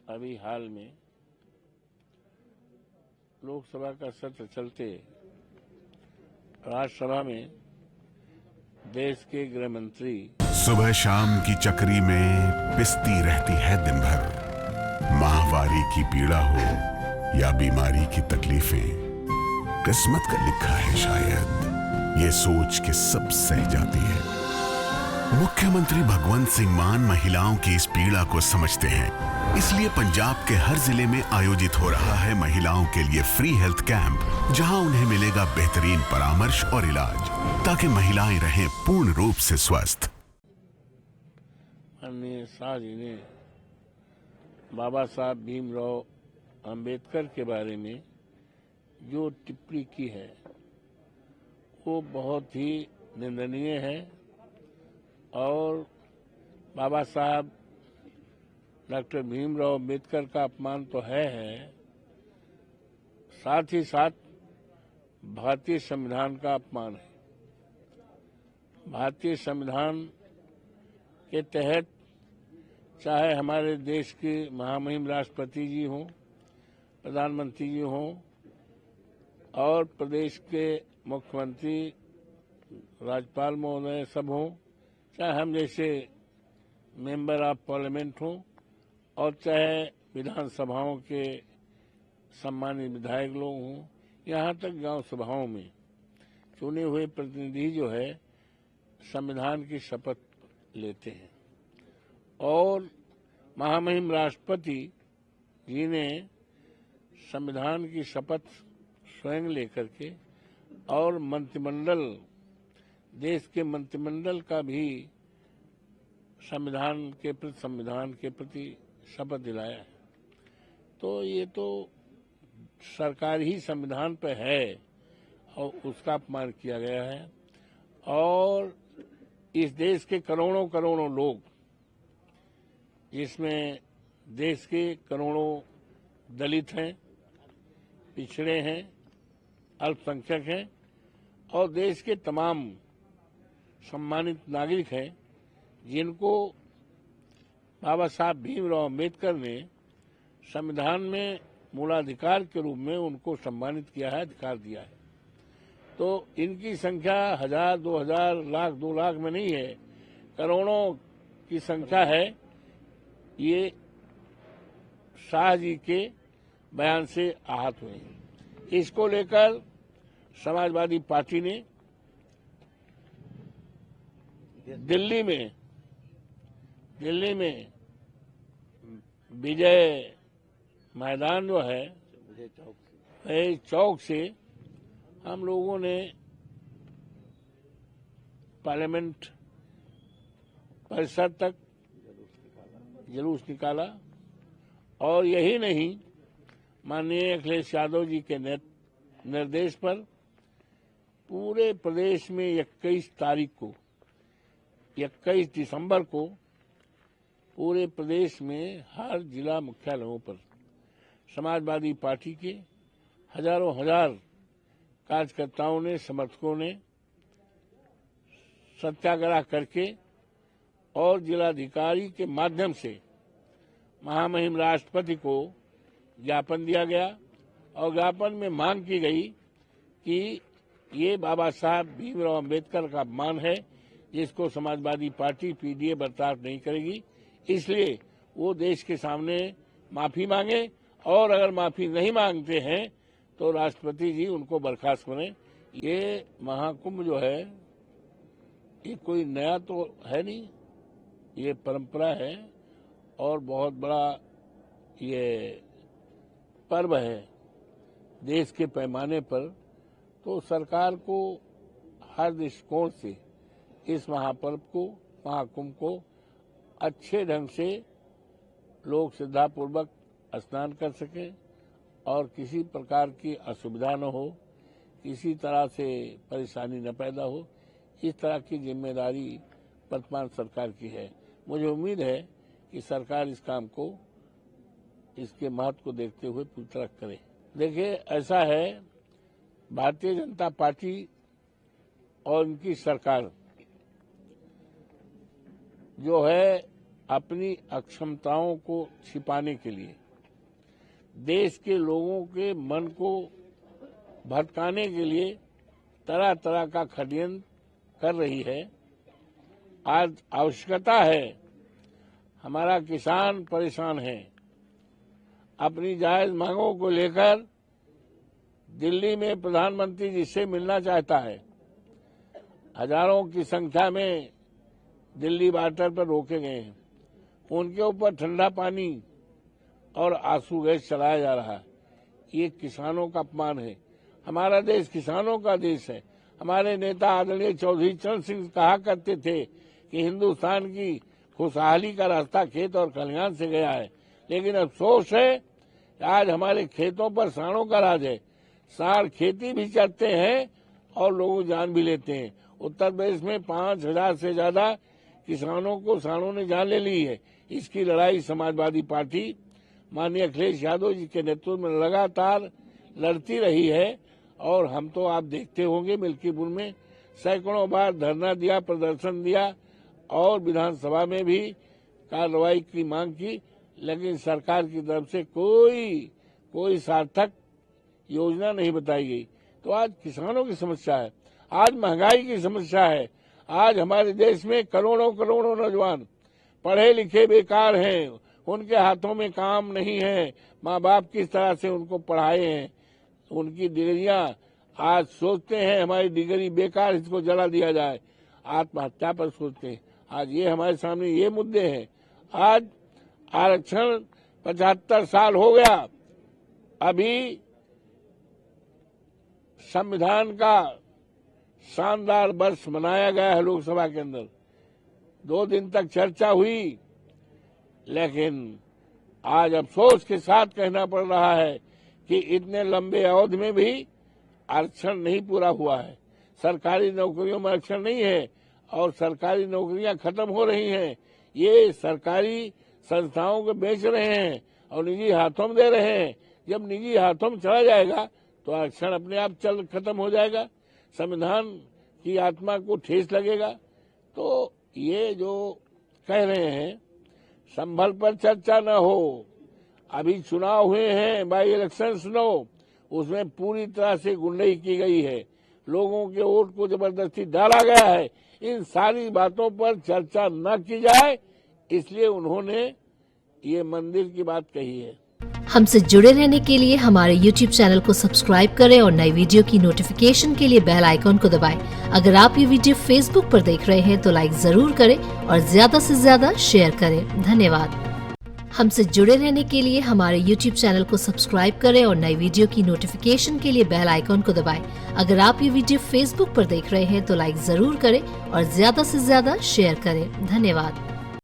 अभी हाल में लोकसभा का सत्र चलते राज्यसभा में देश के गृह मंत्री सुबह शाम की चक्री में पिसती रहती है दिन भर। माहवारी की पीड़ा हो या बीमारी की तकलीफें, किस्मत का लिखा है शायद, ये सोच के सब सह जाती है। मुख्यमंत्री भगवंत सिंह मान महिलाओं की इस पीड़ा को समझते हैं, इसलिए पंजाब के हर जिले में आयोजित हो रहा है महिलाओं के लिए फ्री हेल्थ कैंप, जहां उन्हें मिलेगा बेहतरीन परामर्श और इलाज, ताकि महिलाएं रहें पूर्ण रूप से स्वस्थ। माननीय शाह जी ने बाबा साहब भीमराव अंबेडकर के बारे में जो टिप्पणी की है वो बहुत ही निंदनीय है और बाबा साहब डॉक्टर भीमराव अंबेडकर का अपमान तो है, साथ ही साथ भारतीय संविधान का अपमान है। भारतीय संविधान के तहत चाहे हमारे देश के महामहिम राष्ट्रपति जी हों, प्रधानमंत्री जी हों और प्रदेश के मुख्यमंत्री, राज्यपाल महोदय सब हों, चाहे हम जैसे मेंबर ऑफ पार्लियामेंट हों और चाहे विधानसभाओं के सम्मानित विधायक लोग हों, यहाँ तक गांव सभाओं में चुने हुए प्रतिनिधि जो है संविधान की शपथ लेते हैं और महामहिम राष्ट्रपति जी ने संविधान की शपथ स्वयं लेकर के और मंत्रिमंडल, देश के मंत्रिमंडल का भी संविधान के प्रति शपथ दिलाया है। तो ये तो सरकार ही संविधान पे है और उसका अपमान किया गया है और इस देश के करोड़ों करोड़ों लोग, जिसमें देश के करोड़ों दलित हैं, पिछड़े हैं, अल्पसंख्यक हैं और देश के तमाम सम्मानित नागरिक हैं, जिनको बाबा साहब भीमराव अंबेडकर ने संविधान में मूलाधिकार के रूप में उनको सम्मानित किया है, अधिकार दिया है। तो इनकी संख्या 1000, 2000, लाख, 2 लाख में नहीं है, करोड़ों की संख्या है। ये शाह जी के बयान से आहत हुए हैं। इसको लेकर समाजवादी पार्टी ने दिल्ली में विजय मैदान जो है, विजय चौक से हम लोगों ने पार्लियामेंट परिसर तक जुलूस निकाला और यही नहीं, माननीय अखिलेश यादव जी के निर्देश पर पूरे प्रदेश में 21 दिसंबर को पूरे प्रदेश में हर जिला मुख्यालयों पर समाजवादी पार्टी के हजारों हजार कार्यकर्ताओं ने, समर्थकों ने सत्याग्रह करके और जिलाधिकारी के माध्यम से महामहिम राष्ट्रपति को ज्ञापन दिया गया और ज्ञापन में मांग की गई कि ये बाबा साहब भीमराव अंबेडकर का अपमान है, जिसको समाजवादी पार्टी पीडीए बर्दाश्त नहीं करेगी। इसलिए वो देश के सामने माफी मांगे और अगर माफी नहीं मांगते हैं तो राष्ट्रपति जी उनको बर्खास्त करें। ये महाकुंभ जो है ये कोई नया तो है नहीं, ये परंपरा है और बहुत बड़ा ये पर्व है देश के पैमाने पर। तो सरकार को हर दृष्टिकोण से इस महापर्व को, महाकुंभ को अच्छे ढंग से लोग श्रद्धापूर्वक स्नान कर सकें और किसी प्रकार की असुविधा न हो, किसी तरह से परेशानी न पैदा हो, इस तरह की जिम्मेदारी वर्तमान सरकार की है। मुझे उम्मीद है कि सरकार इस काम को, इसके महत्व को देखते हुए पूरी तरह करे। देखिए, ऐसा है, भारतीय जनता पार्टी और उनकी सरकार जो है अपनी अक्षमताओं को छिपाने के लिए, देश के लोगों के मन को भटकाने के लिए तरह तरह का षड्यंत्र कर रही है। आज आवश्यकता है, हमारा किसान परेशान है, अपनी जायज मांगों को लेकर दिल्ली में प्रधानमंत्री जी से मिलना चाहता है। हजारों की संख्या में दिल्ली बॉर्डर पर रोके गए हैं, उनके ऊपर ठंडा पानी और आंसू गैस चलाया जा रहा है। ये किसानों का अपमान है। हमारा देश किसानों का देश है। हमारे नेता आदरणीय चौधरी चरण सिंह कहा करते थे कि हिंदुस्तान की खुशहाली का रास्ता खेत और खलिहान से गया है, लेकिन अफसोस है कि आज हमारे खेतों पर सांडों का राज है। सांड खेती भी करते हैं और लोगों जान भी लेते हैं। उत्तर प्रदेश में 5,000 से ज्यादा किसानों को सांडों ने जान ले ली है। इसकी लड़ाई समाजवादी पार्टी माननीय अखिलेश यादव जी के नेतृत्व में लगातार लड़ती रही है। और हम तो आप देखते होंगे मिल्कीपुर में सैकड़ों बार धरना दिया, प्रदर्शन दिया और विधानसभा में भी कार्रवाई की मांग की, लेकिन सरकार की तरफ से कोई सार्थक योजना नहीं बताई गई। तो आज किसानों की समस्या है, आज महंगाई की समस्या है। आज हमारे देश में करोड़ों नौजवान पढ़े लिखे बेकार हैं, उनके हाथों में काम नहीं है। माँ बाप किस तरह से उनको पढ़ाए हैं, उनकी डिग्रियां आज सोचते हैं हमारी डिग्री बेकार, इसको जला दिया जाए, आत्महत्या पर सोचते हैं। आज ये हमारे सामने ये मुद्दे हैं। आज आरक्षण 75 साल हो गया, अभी संविधान का शानदार वर्ष मनाया गया है लोकसभा के अंदर। 2 दिन तक चर्चा हुई, लेकिन आज अफसोस के साथ कहना पड़ रहा है कि इतने लंबे अवधि में भी आरक्षण नहीं पूरा हुआ है। सरकारी नौकरियों में आरक्षण नहीं है और सरकारी नौकरियां खत्म हो रही हैं। ये सरकारी संस्थाओं को बेच रहे हैं और निजी हाथों में दे रहे हैं। जब निजी हाथों में चला जाएगा तो आरक्षण अपने आप खत्म हो जाएगा, संविधान की आत्मा को ठेस लगेगा। तो ये जो कह रहे हैं संभल पर चर्चा न हो, अभी चुनाव हुए हैं, बाई इलेक्शन लो, उसमें पूरी तरह से गुंडई की गई है, लोगों के वोट को जबरदस्ती डाला गया है। इन सारी बातों पर चर्चा न की जाए, इसलिए उन्होंने ये मंदिर की बात कही है। हमसे जुड़े रहने के लिए हमारे YouTube चैनल को सब्सक्राइब करें और नई वीडियो की नोटिफिकेशन के लिए बेल आइकॉन को दबाएं। अगर आप ये वीडियो Facebook पर देख रहे हैं तो लाइक जरूर करें और ज्यादा से ज्यादा शेयर करें। धन्यवाद। हमसे जुड़े रहने के लिए हमारे YouTube चैनल को सब्सक्राइब करें और नई वीडियो की नोटिफिकेशन के लिए बेल आइकॉन को दबाएं। अगर आप ये वीडियो Facebook पर देख रहे हैं तो लाइक जरूर करें और ज्यादा से ज्यादा शेयर करें। धन्यवाद।